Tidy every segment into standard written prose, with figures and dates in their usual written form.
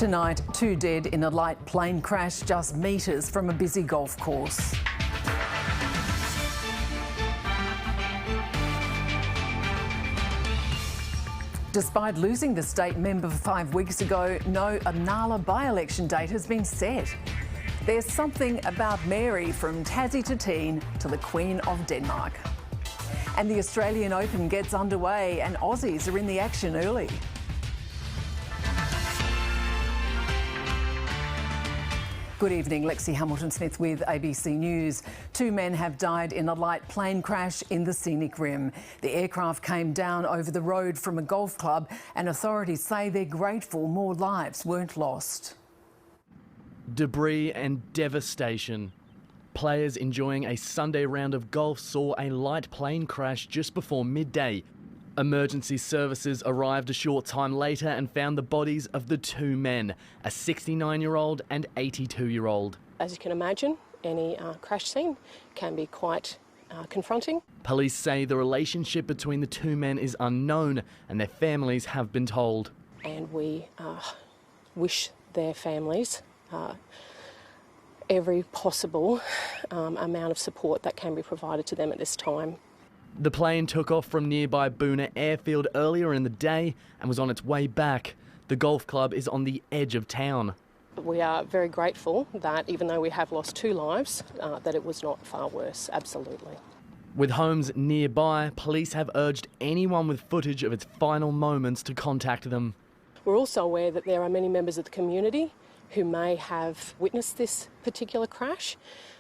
Tonight, 2 dead in a light plane crash just metres from a busy golf course. Despite losing the state member 5 weeks ago, no Inala by-election date has been set. There's something about Mary from Tassie to Teen to the Queen of Denmark. And the Australian Open gets underway and Aussies are in the action early. Good evening, Lexy Hamilton-Smith with ABC News. 2 men have died in a light plane crash in the scenic rim. The aircraft came down over the road from a golf club and authorities say they're grateful more lives weren't lost. Debris and devastation. Players enjoying a Sunday round of golf saw a light plane crash just before midday. Emergency services arrived a short time later and found the bodies of the 2 men, a 69-year-old and 82-year-old. As you can imagine, any crash scene can be quite confronting. Police say the relationship between the 2 men is unknown and their families have been told. And we wish their families every possible amount of support that can be provided to them at this time. The plane took off from nearby Boona airfield earlier in the day and was on its way back. The golf club is on the edge of town. We are very grateful that even though we have lost 2 lives, that it was not far worse, absolutely. With homes nearby, police have urged anyone with footage of its final moments to contact them. We're also aware that there are many members of the community who may have witnessed this particular crash.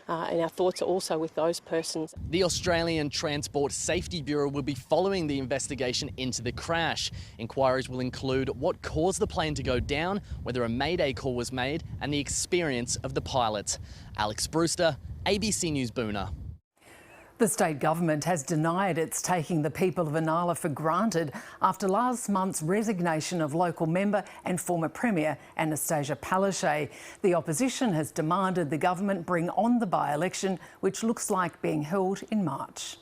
And our thoughts are also with those persons. The Australian Transport Safety Bureau will be following the investigation into the crash. Inquiries will include what caused the plane to go down, whether a mayday call was made, and the experience of the pilot. Alex Brewster, ABC News Boona. The state government has denied it's taking the people of Inala for granted after last month's resignation of local member and former Premier Anastasia Palaszczuk. The opposition has demanded the government bring on the by-election, which looks like being held in March.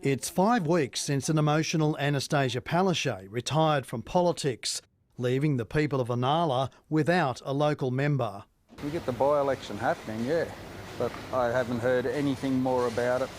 It's 5 weeks since an emotional Anastasia Palaszczuk retired from politics, leaving the people of Inala without a local member. We get the by-election happening, yeah. But I haven't heard anything more about it.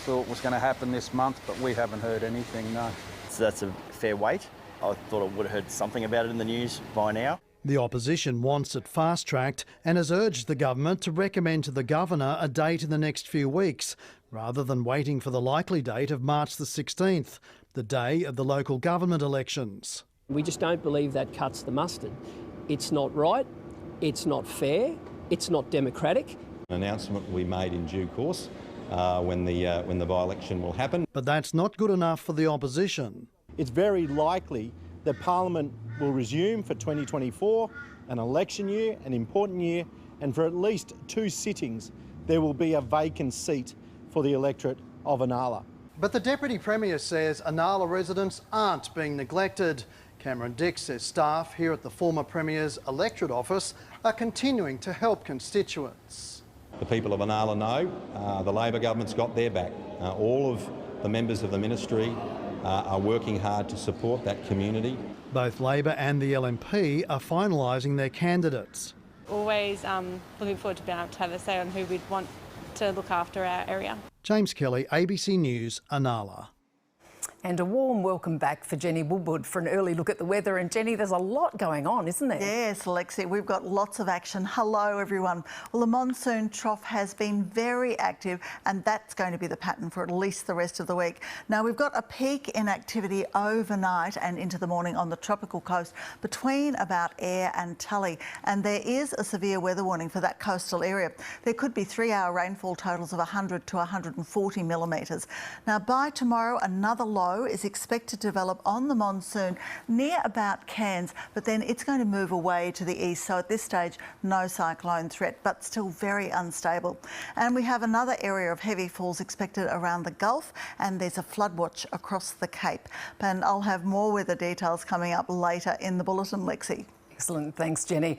Thought it was going to happen this month, but we haven't heard anything, no. So that's a fair wait. I thought I would have heard something about it in the news by now. The opposition wants it fast-tracked and has urged the government to recommend to the governor a date in the next few weeks, rather than waiting for the likely date of March the 16th, the day of the local government elections. We just don't believe that cuts the mustard. It's not right, it's not fair, it's not democratic. An announcement will be made in due course when the by-election will happen. But that's not good enough for the opposition. It's very likely that Parliament will resume for 2024, an election year, an important year, and for at least 2 sittings there will be a vacant seat for the electorate of Inala. But the Deputy Premier says Inala residents aren't being neglected. Cameron Dix says staff here at the former Premier's electorate office are continuing to help constituents. The people of Inala know the Labor government's got their back. All of the members of the ministry are working hard to support that community. Both Labor and the LNP are finalising their candidates. Always looking forward to being able to have a say on who we'd want to look after our area. James Kelly, ABC News, Inala. And a warm welcome back for Jenny Woodward for an early look at the weather. And Jenny, there's a lot going on, isn't there? Yes, Lexy, we've got lots of action. Hello, everyone. Well, the monsoon trough has been very active and that's going to be the pattern for at least the rest of the week. Now, we've got a peak in activity overnight and into the morning on the tropical coast between about Ayr and Tully. And there is a severe weather warning for that coastal area. There could be 3-hour rainfall totals of 100 to 140 millimetres. Now, by tomorrow, another low is expected to develop on the monsoon near about Cairns, but then it's going to move away to the east. So at this stage, no cyclone threat, but still very unstable. And we have another area of heavy falls expected around the Gulf, and there's a flood watch across the Cape. And I'll have more weather details coming up later in the bulletin, Lexi. Excellent, thanks Jenny.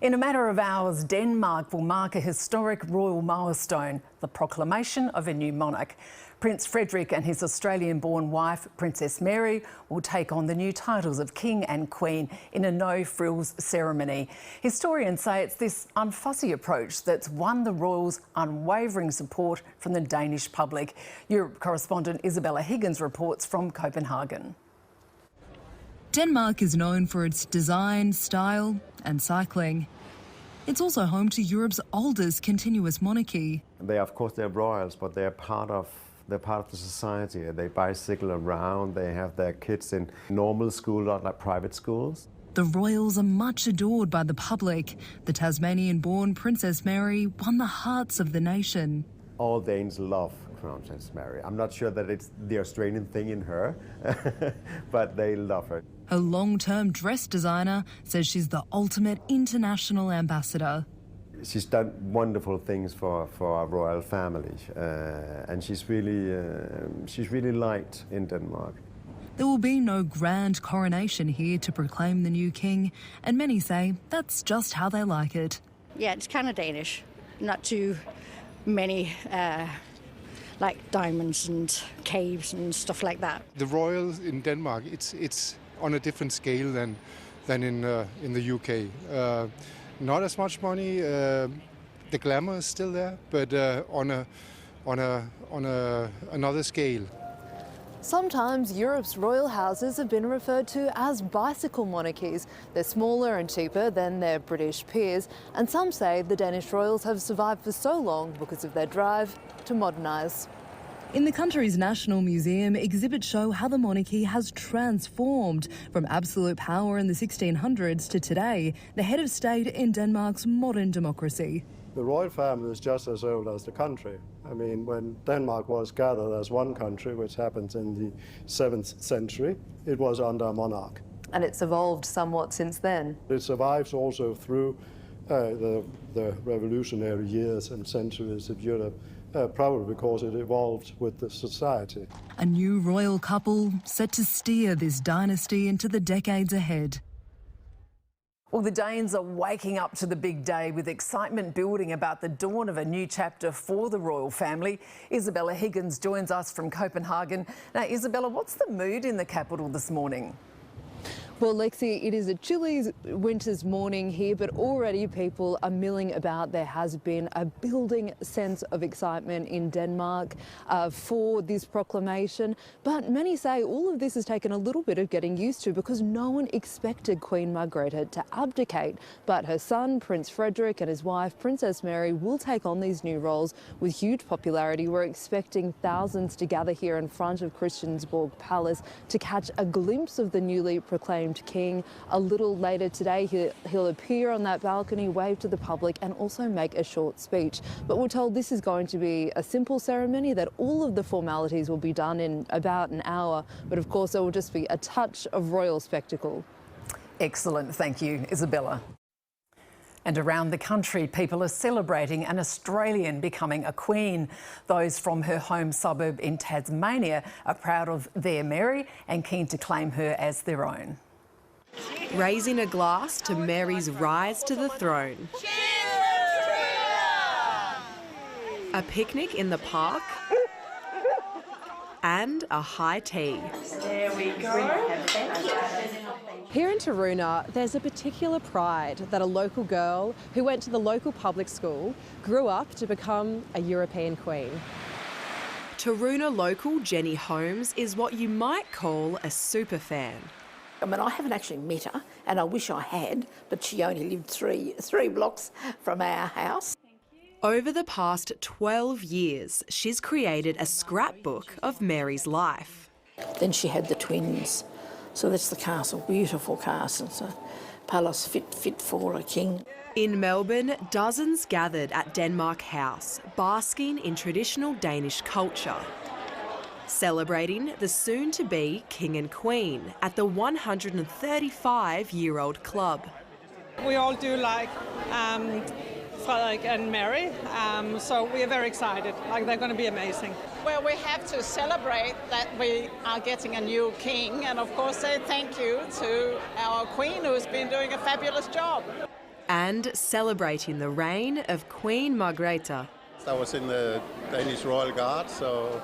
In a matter of hours, Denmark will mark a historic royal milestone, the proclamation of a new monarch. Prince Frederick and his Australian-born wife, Princess Mary, will take on the new titles of King and Queen in a no-frills ceremony. Historians say it's this unfussy approach that's won the royals' unwavering support from the Danish public. Europe correspondent Isabella Higgins reports from Copenhagen. Denmark is known for its design, style and cycling. It's also home to Europe's oldest continuous monarchy. They're royals, but they're part of the society. They bicycle around, they have their kids in normal school, not like private schools. The royals are much adored by the public. The Tasmanian-born Princess Mary won the hearts of the nation. All Danes love Princess Mary. I'm not sure that it's the Australian thing in her, but they love her. Her long-term dress designer says she's the ultimate international ambassador. She's done wonderful things for our royal family, and she's really liked in Denmark. There will be no grand coronation here to proclaim the new king, and many say that's just how they like it. Yeah, it's kind of Danish. Not too many like diamonds and caves and stuff like that. The royals in Denmark, it's on a different scale than in the UK. Not as much money. The glamour is still there, but on another scale. Sometimes Europe's royal houses have been referred to as bicycle monarchies. They're smaller and cheaper than their British peers, and some say the Danish royals have survived for so long because of their drive to modernise. In the country's National Museum, exhibits show how the monarchy has transformed from absolute power in the 1600s to today, the head of state in Denmark's modern democracy. The royal family is just as old as the country. I mean, when Denmark was gathered as one country, which happened in the 7th century, it was under a monarch. And it's evolved somewhat since then. It survives also through the revolutionary years and centuries of Europe. Probably because it evolved with the society. A new royal couple set to steer this dynasty into the decades ahead. Well, the Danes are waking up to the big day with excitement building about the dawn of a new chapter for the royal family. Isabella Higgins joins us from Copenhagen. Now, Isabella, what's the mood in the capital this morning? Well, Lexy, it is a chilly winter's morning here, but already people are milling about. There has been a building sense of excitement in Denmark for this proclamation. But many say all of this has taken a little bit of getting used to because no one expected Queen Margrethe to abdicate. But her son, Prince Frederick, and his wife, Princess Mary, will take on these new roles with huge popularity. We're expecting thousands to gather here in front of Christiansborg Palace to catch a glimpse of the newly proclaimed king. A little later today, he'll appear on that balcony, wave to the public and also make a short speech. But we're told this is going to be a simple ceremony, that all of the formalities will be done in about an hour. But of course, there will just be a touch of royal spectacle. Excellent. Thank you, Isabella. And around the country, people are celebrating an Australian becoming a queen. Those from her home suburb in Tasmania are proud of their Mary and keen to claim her as their own. Raising a glass to Mary's rise to the throne. A picnic in the park and a high tea. There we go. Here in Taroona, there's a particular pride that a local girl who went to the local public school grew up to become a European queen. Taroona local Jenny Holmes is what you might call a super fan. I mean, I haven't actually met her, and I wish I had, but she only lived three blocks from our house. Over the past 12 years, she's created a scrapbook of Mary's life. Then she had the twins. So that's the castle, beautiful castle. It's a palace fit for a king. In Melbourne, dozens gathered at Denmark House, basking in traditional Danish culture. Celebrating the soon-to-be King and Queen at the 135-year-old club. We all do like Frederik and Mary. So we are very excited. Like, they're going to be amazing. Well, we have to celebrate that we are getting a new king, and of course say thank you to our Queen, who's been doing a fabulous job. And celebrating the reign of Queen Margrethe. I was in the Danish Royal Guard, so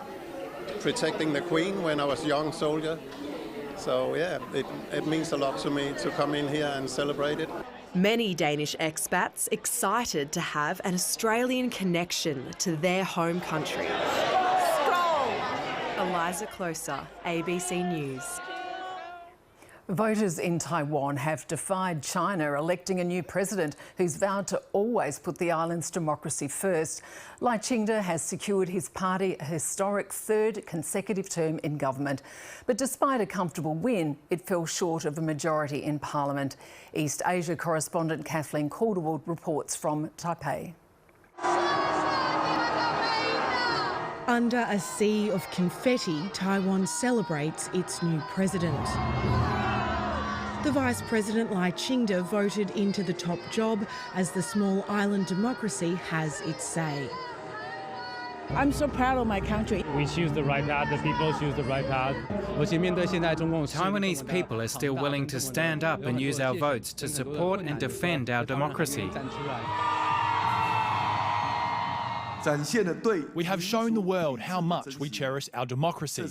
protecting the Queen when I was a young soldier. So yeah, it means a lot to me to come in here and celebrate it. Many Danish expats excited to have an Australian connection to their home country. Eliza Closer, ABC News. Voters in Taiwan have defied China electing a new president who's vowed to always put the island's democracy first. Lai Ching-te has secured his party a historic third consecutive term in government. But despite a comfortable win, it fell short of a majority in parliament. East Asia correspondent Kathleen Calderwood reports from Taipei. Under a sea of confetti, Taiwan celebrates its new president. The Vice President Lai Ching-te voted into the top job as the small island democracy has its say. I'm so proud of my country. We choose the right path, the people choose the right path. Taiwanese people are still willing to stand up and use our votes to support and defend our democracy. We have shown the world how much we cherish our democracy.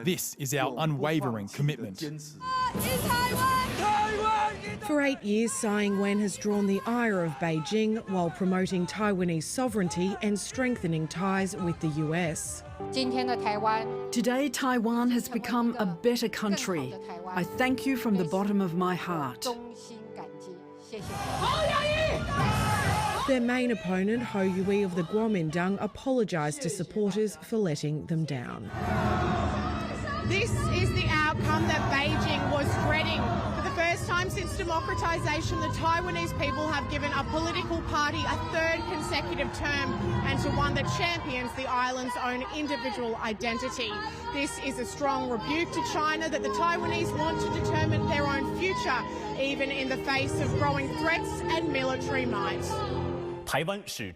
This is our unwavering commitment. For 8 years, Tsai Ing-wen has drawn the ire of Beijing while promoting Taiwanese sovereignty and strengthening ties with the US. Today, Taiwan has become a better country. I thank you from the bottom of my heart. Their main opponent, Ho Yui of the Kuomintang, apologised to supporters for letting them down. This is the outcome that Beijing was dreading. For the first time since democratisation, the Taiwanese people have given a political party a third consecutive term, and to one that champions the island's own individual identity. This is a strong rebuke to China that the Taiwanese want to determine their own future, even in the face of growing threats and military might.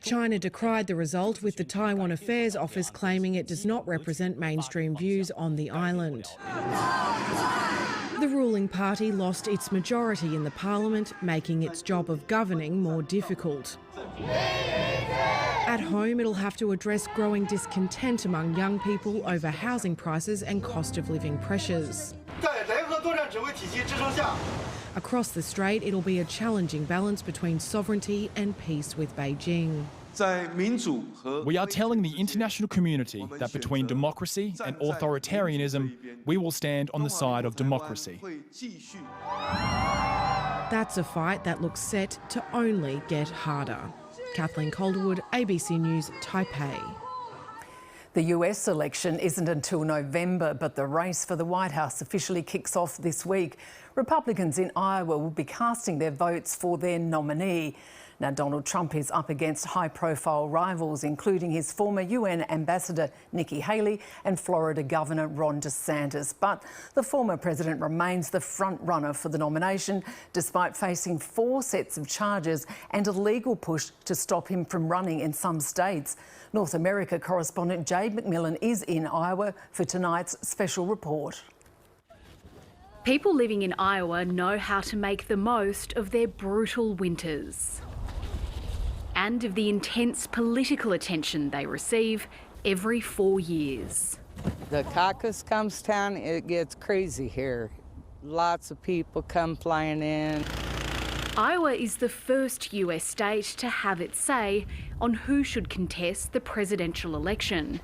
China decried the result, with the Taiwan Affairs Office claiming it does not represent mainstream views on the island. The ruling party lost its majority in the parliament, making its job of governing more difficult. At home, it'll have to address growing discontent among young people over housing prices and cost of living pressures. Across the strait, it'll be a challenging balance between sovereignty and peace with Beijing. We are telling the international community that between democracy and authoritarianism, we will stand on the side of democracy. That's a fight that looks set to only get harder. Kathleen Calderwood, ABC News, Taipei. The US election isn't until November, but the race for the White House officially kicks off this week. Republicans in Iowa will be casting their votes for their nominee. Now, Donald Trump is up against high-profile rivals, including his former UN Ambassador Nikki Haley and Florida Governor Ron DeSantis. But the former president remains the front-runner for the nomination, despite facing 4 sets of charges and a legal push to stop him from running in some states. North America correspondent Jade McMillan is in Iowa for tonight's special report. People living in Iowa know how to make the most of their brutal winters and of the intense political attention they receive every 4 years. The caucus comes down, it gets crazy here. Lots of people come flying in. Iowa is the first US state to have its say on who should contest the presidential election.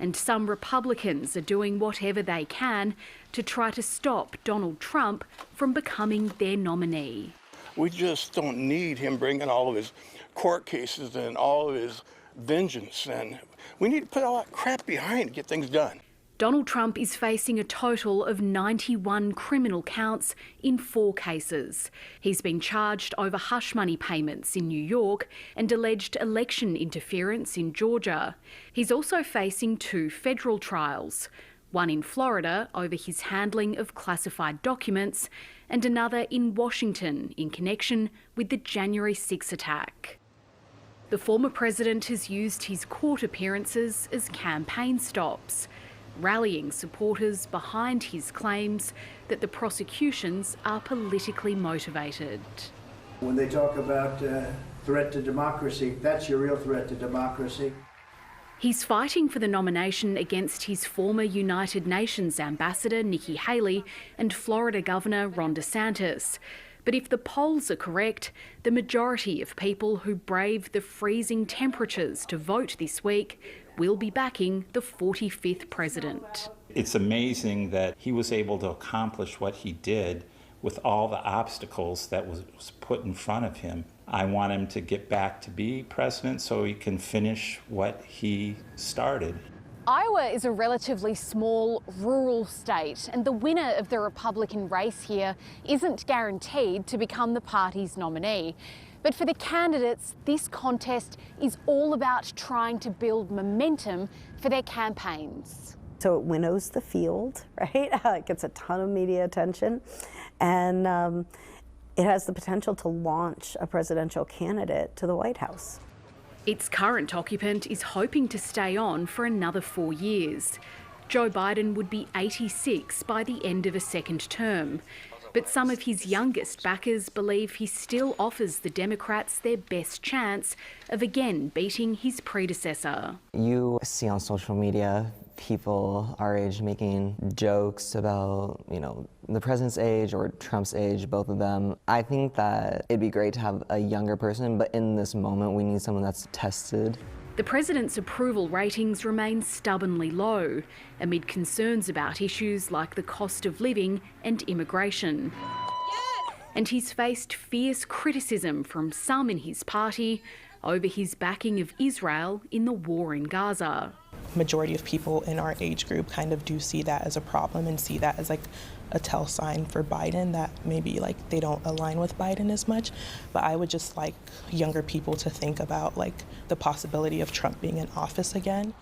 And some Republicans are doing whatever they can to try to stop Donald Trump from becoming their nominee. We just don't need him bringing all of his court cases and all of his vengeance, and we need to put all that crap behind to get things done. Donald Trump is facing a total of 91 criminal counts in 4 cases. He's been charged over hush money payments in New York and alleged election interference in Georgia. He's also facing 2 federal trials, one in Florida over his handling of classified documents and another in Washington in connection with the January 6 attack. The former president has used his court appearances as campaign stops, rallying supporters behind his claims that the prosecutions are politically motivated. When they talk about threat to democracy, that's your real threat to democracy. He's fighting for the nomination against his former United Nations ambassador Nikki Haley and Florida Governor Ron DeSantis. But if the polls are correct, the majority of people who braved the freezing temperatures to vote this week will be backing the 45th president. It's amazing that he was able to accomplish what he did with all the obstacles that was put in front of him. I want him to get back to be president so he can finish what he started. Iowa is a relatively small rural state, and the winner of the Republican race here isn't guaranteed to become the party's nominee. But for the candidates, this contest is all about trying to build momentum for their campaigns. So it winnows the field, right? It gets a ton of media attention, and it has the potential to launch a presidential candidate to the White House. Its current occupant is hoping to stay on for another 4 years. Joe Biden would be 86 by the end of a second term. But some of his youngest backers believe he still offers the Democrats their best chance of again beating his predecessor. You see on social media people our age making jokes about, the president's age or Trump's age, both of them. I think that it'd be great to have a younger person, but in this moment we need someone that's tested. The president's approval ratings remain stubbornly low amid concerns about issues like the cost of living and immigration. Yes! And he's faced fierce criticism from some in his party over his backing of Israel in the war in Gaza. Majority of people in our age group kind of do see that as a problem and see that as like a tell sign for Biden, that maybe they don't align with Biden as much. But I would just like younger people to think about the possibility of Trump being in office again.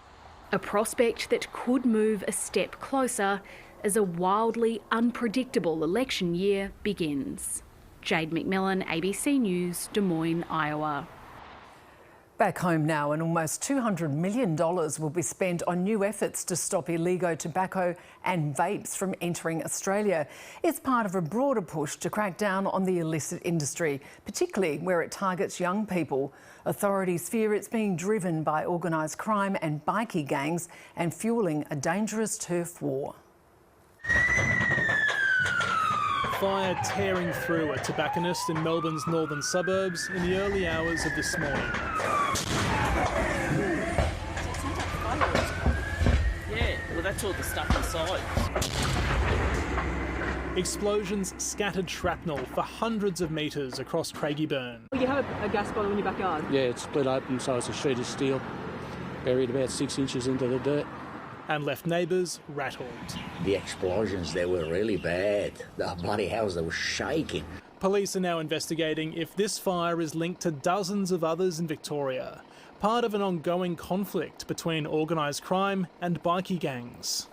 A prospect that could move a step closer as a wildly unpredictable election year begins. Jade McMillan, ABC News, Des Moines, Iowa. Back home now, and almost $200 million will be spent on new efforts to stop illegal tobacco and vapes from entering Australia. It's part of a broader push to crack down on the illicit industry, particularly where it targets young people. Authorities fear it's being driven by organised crime and bikie gangs and fuelling a dangerous turf war. Fire tearing through a tobacconist in Melbourne's northern suburbs in the early hours of this morning. Yeah, well that's all the stuff inside. Explosions scattered shrapnel for hundreds of metres across Craigieburn. You have a gas bottle in your backyard? Yeah, it's split open, so it's a sheet of steel, buried about 6 inches into the dirt. And left neighbours rattled. The explosions, they were really bad. The bloody house, they were shaking. Police are now investigating if this fire is linked to dozens of others in Victoria, part of an ongoing conflict between organised crime and bikie gangs.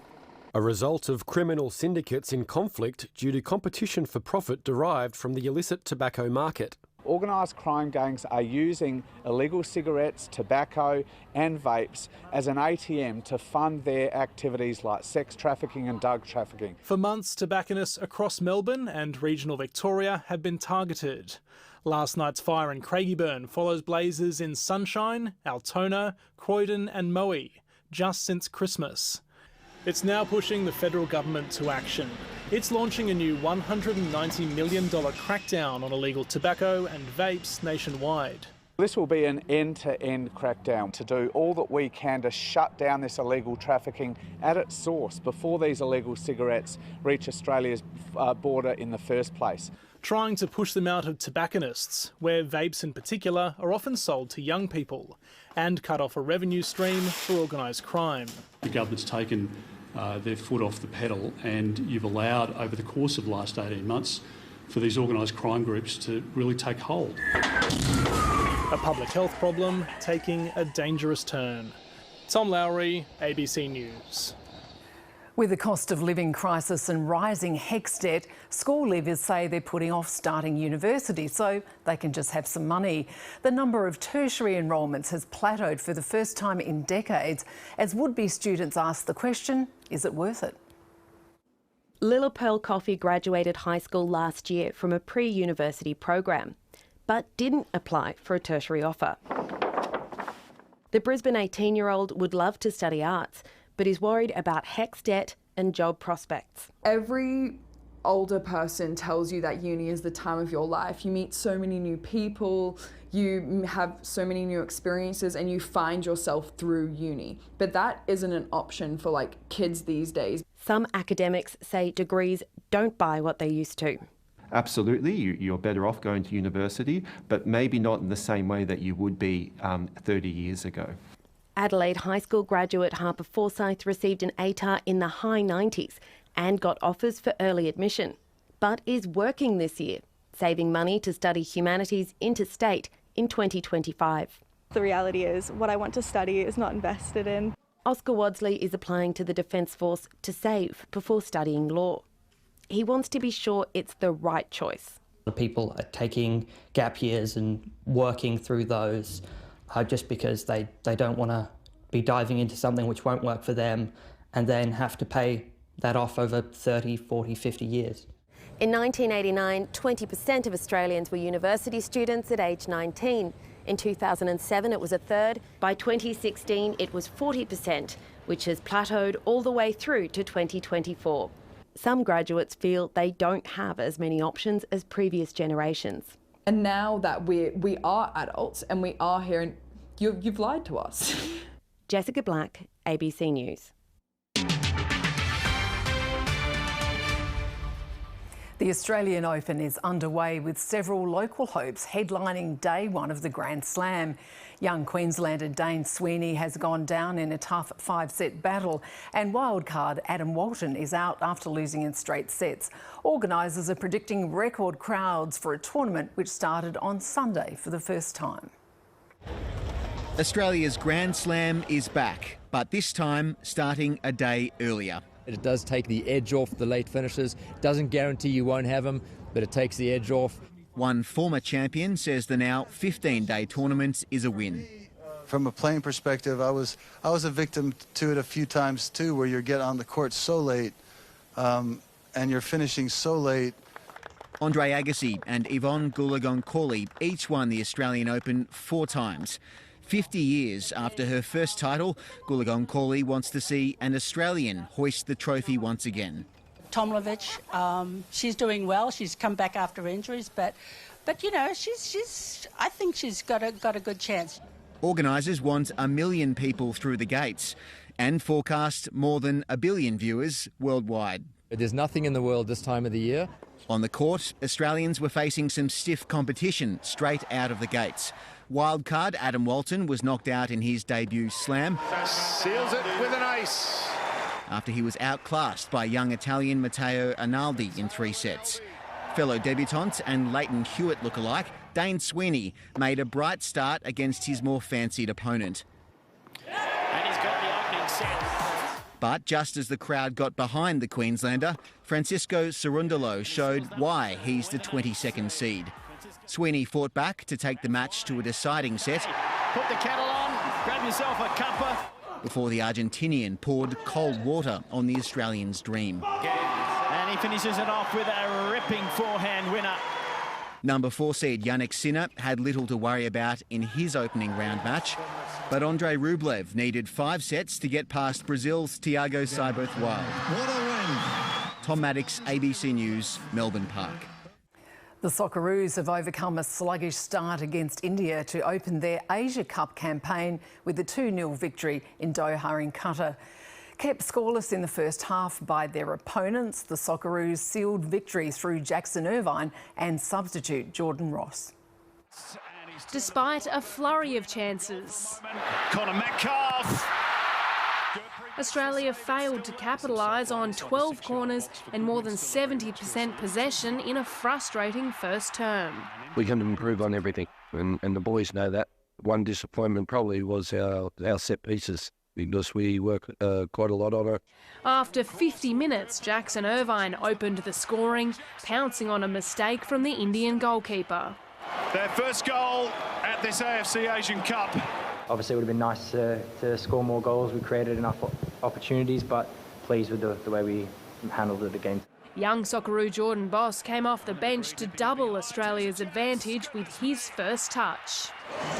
A result of criminal syndicates in conflict due to competition for profit derived from the illicit tobacco market. Organised crime gangs are using illegal cigarettes, tobacco and vapes as an ATM to fund their activities like sex trafficking and drug trafficking. For months, tobacconists across Melbourne and regional Victoria have been targeted. Last night's fire in Craigieburn follows blazes in Sunshine, Altona, Croydon and Moe, just since Christmas. It's now pushing the federal government to action. It's launching a new $190 million crackdown on illegal tobacco and vapes nationwide. This will be an end-to-end crackdown to do all that we can to shut down this illegal trafficking at its source before these illegal cigarettes reach Australia's border in the first place. Trying to push them out of tobacconists, where vapes in particular are often sold to young people, and cut off a revenue stream for organised crime. The government's taken their foot off the pedal, and you've allowed over the course of the last 18 months for these organised crime groups to really take hold. A public health problem taking a dangerous turn. Tom Lowry, ABC News. With the cost of living crisis and rising HECS debt, school leavers say they're putting off starting university so they can just have some money. The number of tertiary enrolments has plateaued for the first time in decades as would-be students ask the question, is it worth it? Lila Pearl Coffey graduated high school last year from a pre-university program, but didn't apply for a tertiary offer. The Brisbane 18-year-old would love to study arts, but is worried about HECS debt and job prospects. Every older person tells you that uni is the time of your life. You meet so many new people, you have so many new experiences, and you find yourself through uni. But that isn't an option for kids these days. Some academics say degrees don't buy what they used to. Absolutely, you're better off going to university, but maybe not in the same way that you would be 30 years ago. Adelaide High School graduate Harper Forsyth received an ATAR in the high 90s and got offers for early admission, but is working this year, saving money to study humanities interstate in 2025. The reality is what I want to study is not invested in. Oscar Wadsley is applying to the Defence Force to save before studying law. He wants to be sure it's the right choice. People are taking gap years and working through those just because they don't want to be diving into something which won't work for them and then have to pay that off over 30, 40, 50 years. In 1989, 20% of Australians were university students at age 19. In 2007, it was a third. By 2016, it was 40%, which has plateaued all the way through to 2024. Some graduates feel they don't have as many options as previous generations. And now that we are adults and we are here, and you've lied to us. Jessica Black, ABC News. The Australian Open is underway with several local hopes headlining day one of the Grand Slam. Young Queenslander Dane Sweeney has gone down in a tough 5-set battle and wildcard Adam Walton is out after losing in straight sets. Organisers are predicting record crowds for a tournament which started on Sunday for the first time. Australia's Grand Slam is back, but this time starting a day earlier. It does take the edge off the late finishes. Doesn't guarantee you won't have them, but it takes the edge off. One former champion says the now 15-day tournament is a win. From a playing perspective, I was a victim to it a few times too, where you get on the court so late and you're finishing so late. Andre Agassi and Yvonne Goolagong-Cawley each won the Australian Open 4 times. 50 years after her first title, Goolagong-Cawley wants to see an Australian hoist the trophy once again. Tomljenovic, she's doing well. She's come back after injuries, but you know, I think she's got a good chance. Organisers want 1 million people through the gates and forecast more than 1 billion viewers worldwide. There's nothing in the world this time of the year. On the court, Australians were facing some stiff competition straight out of the gates. Wildcard Adam Walton was knocked out in his debut slam. Seals it with an ace. After he was outclassed by young Italian Matteo Arnaldi in 3 sets. Fellow debutante and Leighton Hewitt lookalike, Dane Sweeney, made a bright start against his more fancied opponent. And he's got the opening set. But just as the crowd got behind the Queenslander, Francisco Cerundolo showed why he's the 22nd seed. Sweeney fought back to take the match to a deciding set. Put the kettle on, grab yourself a cuppa. Before the Argentinian poured cold water on the Australian's dream. And he finishes it off with a ripping forehand winner. Number 4 seed Jannik Sinner had little to worry about in his opening round match, but Andrei Rublev needed 5 sets to get past Brazil's Tiago Seiboth-Wild. What a win! Tom Maddox, ABC News, Melbourne Park. The Socceroos have overcome a sluggish start against India to open their Asia Cup campaign with a 2-0 victory in Doha in Qatar. Kept scoreless in the first half by their opponents, the Socceroos sealed victory through Jackson Irvine and substitute Jordan Ross. Despite a flurry of chances, Connor Metcalf. Australia failed to capitalise on 12 corners and more than 70% possession in a frustrating first term. We can improve on everything, and the boys know that. One disappointment probably was our set pieces. because we work quite a lot on it. After 50 minutes, Jackson Irvine opened the scoring, pouncing on a mistake from the Indian goalkeeper. Their first goal at this AFC Asian Cup. Obviously, it would have been nice to score more goals. We created enough opportunities, but pleased with the way we handled it again. Young Socceroo Jordan Boss came off the bench to double Australia's advantage with his first touch.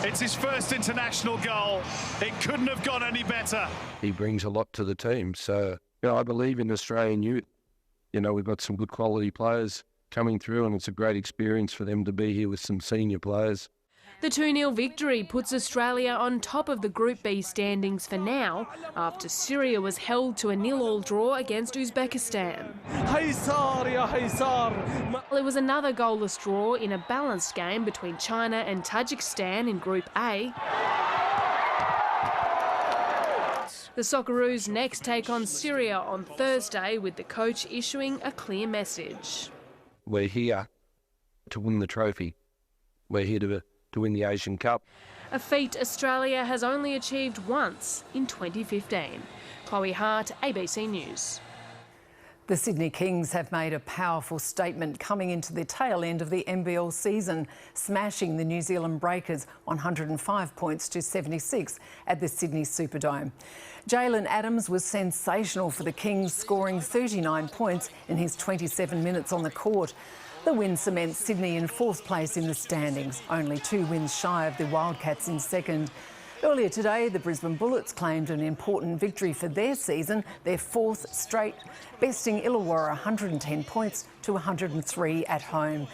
It's his first international goal. It couldn't have gone any better. He brings a lot to the team. So, I believe in Australian youth. We've got some good quality players coming through, and it's a great experience for them to be here with some senior players. The 2-0 victory puts Australia on top of the Group B standings for now, after Syria was held to a 0-0 draw against Uzbekistan. There was another goalless draw in a balanced game between China and Tajikistan in Group A. The Socceroos next take on Syria on Thursday, with the coach issuing a clear message. We're here to win the trophy. We're here to win the Asian Cup. A feat Australia has only achieved once in 2015. Chloe Hart, ABC News. The Sydney Kings have made a powerful statement coming into the tail end of the NBL season, smashing the New Zealand Breakers 105 points to 76 at the Sydney Superdome. Jalen Adams was sensational for the Kings, scoring 39 points in his 27 minutes on the court. The win cements Sydney in fourth place in the standings, only 2 wins shy of the Wildcats in second. Earlier today, the Brisbane Bullets claimed an important victory for their season, their fourth straight, besting Illawarra 110 points to 103 at home.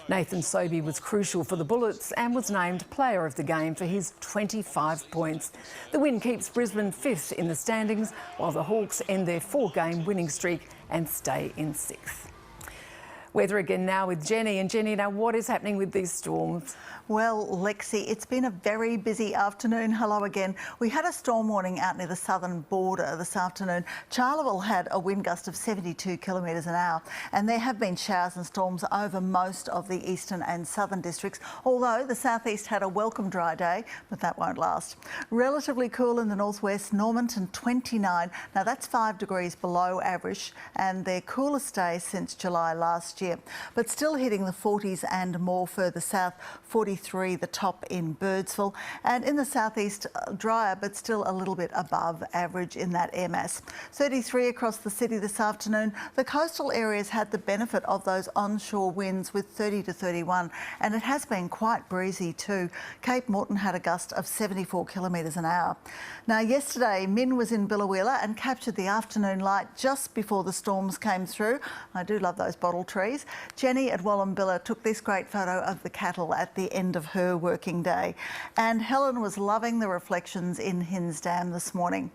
Nathan Sobey was crucial for the Bullets and was named player of the game for his 25 points. The win keeps Brisbane fifth in the standings, while the Hawks end their 4-game winning streak and stay in sixth. Weather again now with Jenny. And Jenny, now what is happening with these storms? Well, Lexy, it's been a very busy afternoon. Hello again. We had a storm warning out near the southern border this afternoon. Charleville had a wind gust of 72 kilometres an hour, and there have been showers and storms over most of the eastern and southern districts, although the southeast had a welcome dry day, but that won't last. Relatively cool in the northwest, Normanton 29. Now that's 5 degrees below average and their coolest day since July last year, but still hitting the 40s and more further south, 43 the top in Birdsville, and in the southeast drier but still a little bit above average in that air mass. 33 across the city this afternoon. The coastal areas had the benefit of those onshore winds with 30 to 31, and it has been quite breezy too. Cape Morton had a gust of 74 kilometres an hour. Now yesterday Min was in Biloela and captured the afternoon light just before the storms came through. I do love those bottle trees. Jenny at Wallumbilla took this great photo of the cattle at the end of her working day, and Helen was loving the reflections in Hinds Dam this morning.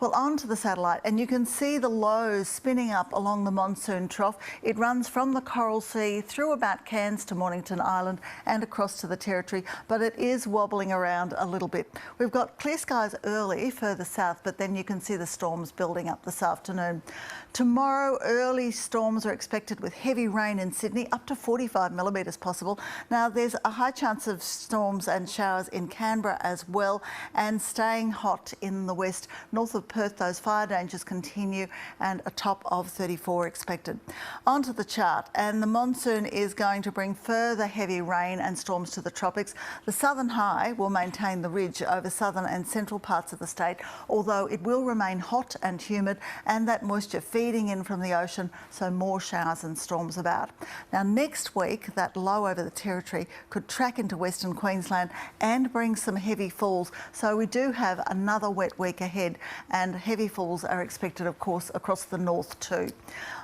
Well, on to the satellite, and you can see the lows spinning up along the monsoon trough. It runs from the Coral Sea through about Cairns to Mornington Island and across to the Territory, but it is wobbling around a little bit. We've got clear skies early further south, but then you can see the storms building up this afternoon. Tomorrow, early storms are expected with heavy rain in Sydney, up to 45 millimetres possible. Now, there's a high chance of storms and showers in Canberra as well, and staying hot in the west. North of Perth, those fire dangers continue, and a top of 34 expected. Onto the chart, and the monsoon is going to bring further heavy rain and storms to the tropics. The southern high will maintain the ridge over southern and central parts of the state, although it will remain hot and humid, and that moisture feeding in from the ocean, so more showers and storms about. Now next week, that low over the Territory could track into Western Queensland and bring some heavy falls, so we do have another wet week ahead, and heavy falls are expected, of course, across the north too.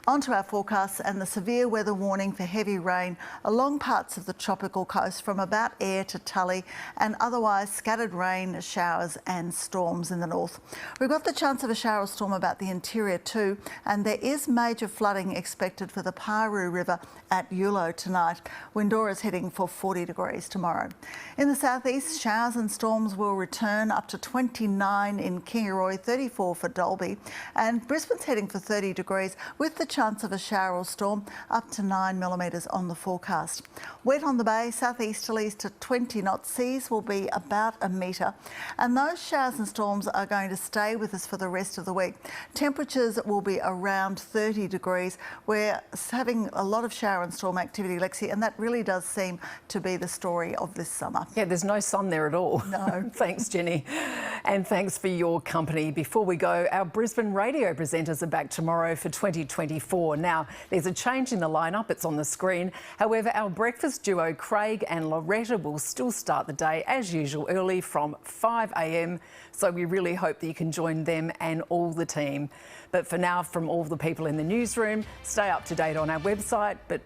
Onto our forecasts and the severe weather warning for heavy rain along parts of the tropical coast from about Ayr to Tully, and otherwise scattered rain, showers and storms in the north. We've got the chance of a shower or storm about the interior too, and there is major flooding expected for the Paroo River at Yulo tonight. Windora is heading for 40 degrees tomorrow. In the southeast, showers and storms will return up to 29 in Kingaroy, 34 for Dalby, and Brisbane's heading for 30 degrees with the chance of a shower or storm, up to 9 millimetres on the forecast. Wet on the bay, southeasterlies to 20 knot seas will be about a metre. And those showers and storms are going to stay with us for the rest of the week. Temperatures will be around 30 degrees. We're having a lot of shower and storm activity, Lexi, and that really does seem to be the story of this summer. Yeah, there's no sun there at all. No. Thanks, Jenny. And thanks for your company. Before we go, our Brisbane radio presenters are back tomorrow for 2024. Now, there's a change in the lineup. It's on the screen. However, our breakfast duo, Craig and Loretta, will still start the day as usual early from 5 a.m. So we really hope that you can join them and all the team. But for now, from all the people in the newsroom, stay up to date on our website. But